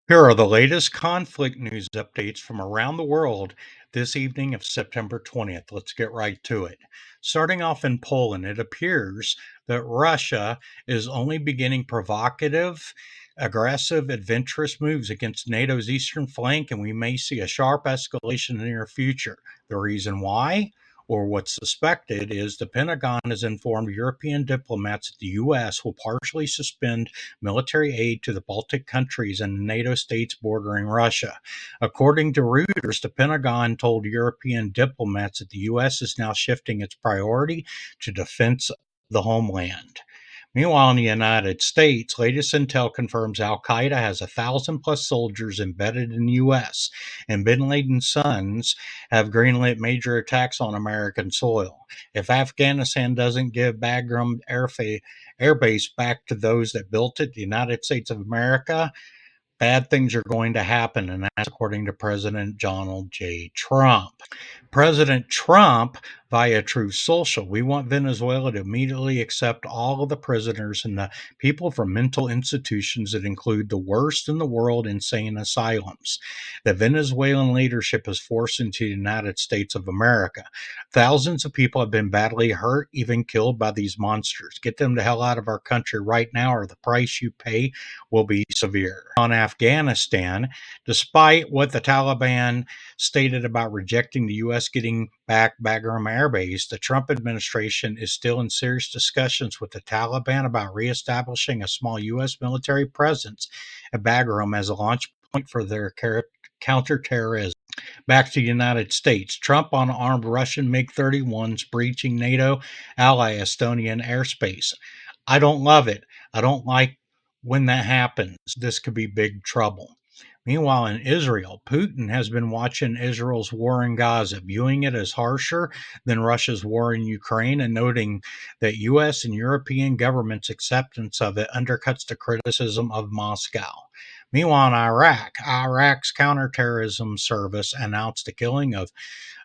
Here are the latest conflict news updates from around the world this evening of September 20th. Let's get right to it. Starting off in Poland, it appears that Russia is only beginning provocative, aggressive, adventurous moves against NATO's eastern flank, and we may see a sharp escalation in the near future. The reason why? Or what's suspected is the Pentagon has informed European diplomats that the U.S. will partially suspend military aid to the Baltic countries and NATO states bordering Russia. According to Reuters, the Pentagon told European diplomats that the U.S. is now shifting its priority to defense of the homeland. Meanwhile, in the United States, latest intel confirms Al Qaeda has 1,000 plus soldiers embedded in the U.S., and Bin Laden's sons have greenlit major attacks on American soil. If Afghanistan doesn't give Bagram Air Base back to those that built it, the United States of America, bad things are going to happen, and that's according to President Donald J. Trump. President Trump, via Truth Social, we want Venezuela to immediately accept all of the prisoners and the people from mental institutions that include the worst in the world insane asylums. The Venezuelan leadership is forced into the United States of America. Thousands of people have been badly hurt, even killed by these monsters. Get them the hell out of our country right now, or the price you pay will be severe. On Afghanistan, despite what the Taliban stated about rejecting the U.S. getting back Bagram Air Base, the Trump administration is still in serious discussions with the Taliban about reestablishing a small U.S. military presence at Bagram as a launch point for their counterterrorism. Back to the United States. Trump on armed Russian MiG 31s breaching NATO ally Estonian airspace. I don't love it. I don't like when that happens. This could be big trouble. Meanwhile, in Israel, Putin has been watching Israel's war in Gaza, viewing it as harsher than Russia's war in Ukraine, and noting that U.S. and European governments' acceptance of it undercuts the criticism of Moscow. Meanwhile, in Iraq's counterterrorism service announced the killing of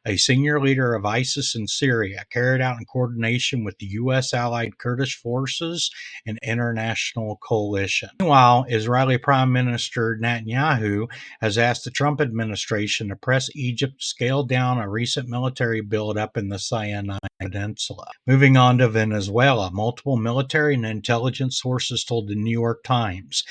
a senior leader of ISIS in Syria, carried out in coordination with the U.S. allied Kurdish forces and international coalition. Meanwhile, Israeli Prime Minister Netanyahu has asked the Trump administration to press Egypt to scale down a recent military buildup in the Sinai Peninsula. Moving on to Venezuela, multiple military and intelligence sources told the New York Times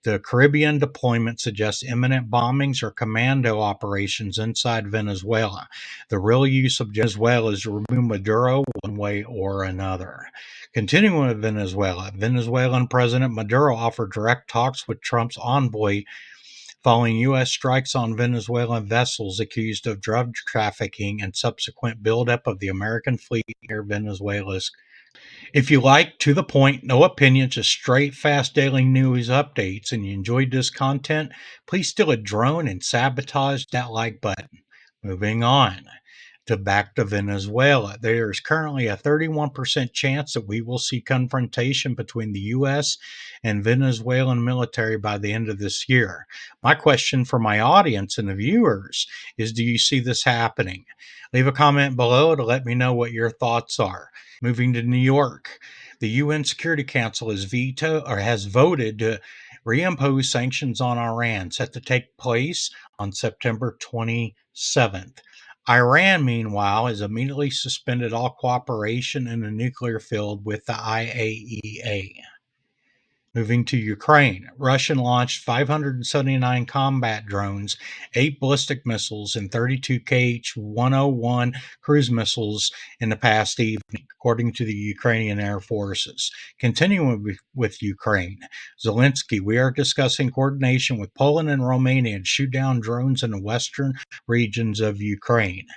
the Caribbean deployment suggests imminent bombings or commando operations inside Venezuela. The real use of Venezuela is to remove Maduro one way or another. Continuing with Venezuela, Venezuelan President Maduro offered direct talks with Trump's envoy following U.S. strikes on Venezuelan vessels accused of drug trafficking and subsequent buildup of the American fleet near Venezuela's. If you like to the point, no opinions, just straight, fast daily news updates, and you enjoyed this content, please steal a drone and sabotage that like button. Moving on to back to Venezuela. There is currently a 31% chance that we will see confrontation between the U.S. and Venezuelan military by the end of this year. My question for my audience and the viewers is, do you see this happening? Leave a comment below to let me know what your thoughts are. Moving to New York, the UN Security Council has voted to reimpose sanctions on Iran, set to take place on September 27th. Iran, meanwhile, has immediately suspended all cooperation in the nuclear field with the IAEA. Moving to Ukraine, Russia launched 579 combat drones, 8 ballistic missiles, and 32 Kh-101 cruise missiles in the past evening, according to the Ukrainian Air Forces. Continuing with Ukraine, Zelensky, we are discussing coordination with Poland and Romania to shoot down drones in the western regions of Ukraine.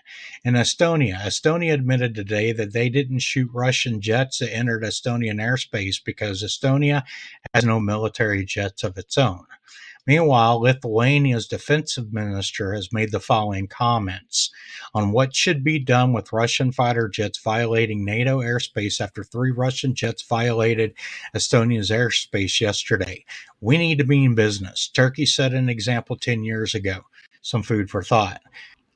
In Estonia admitted today that they didn't shoot Russian jets that entered Estonian airspace because Estonia has no military jets of its own. Meanwhile, Lithuania's defense minister has made the following comments on what should be done with Russian fighter jets violating NATO airspace after 3 Russian jets violated Estonia's airspace yesterday. We need to be in business. Turkey set an example 10 years ago. Some food for thought.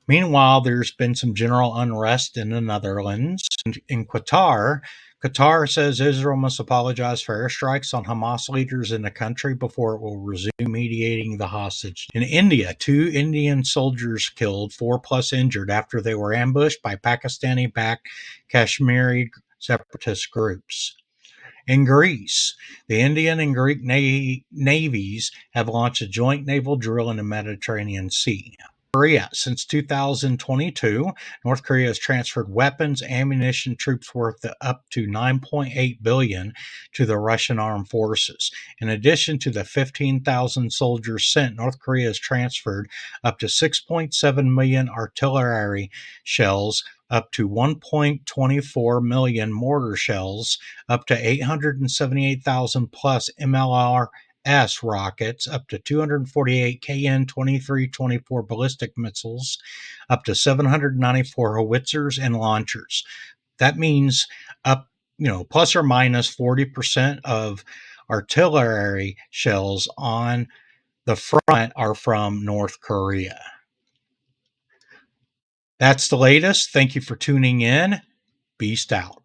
Meanwhile, there's been some general unrest in the Netherlands. In Qatar, Qatar says Israel must apologize for airstrikes on Hamas leaders in the country before it will resume mediating the hostage. In India, 2 Indian soldiers killed, 4+ injured after they were ambushed by Pakistani-backed Kashmiri separatist groups. In Greece, the Indian and Greek navies have launched a joint naval drill in the Mediterranean Sea. Korea. Since 2022, North Korea has transferred weapons, ammunition, troops worth up to $9.8 billion to the Russian armed forces. In addition to the 15,000 soldiers sent, North Korea has transferred up to 6.7 million artillery shells, up to 1.24 million mortar shells, up to 878,000 plus MLRS rockets, up to 248 KN-23-24 ballistic missiles, up to 794 howitzers and launchers. That means plus or minus 40% of artillery shells on the front are from North Korea. That's the latest. Thank you for tuning in. Beast out.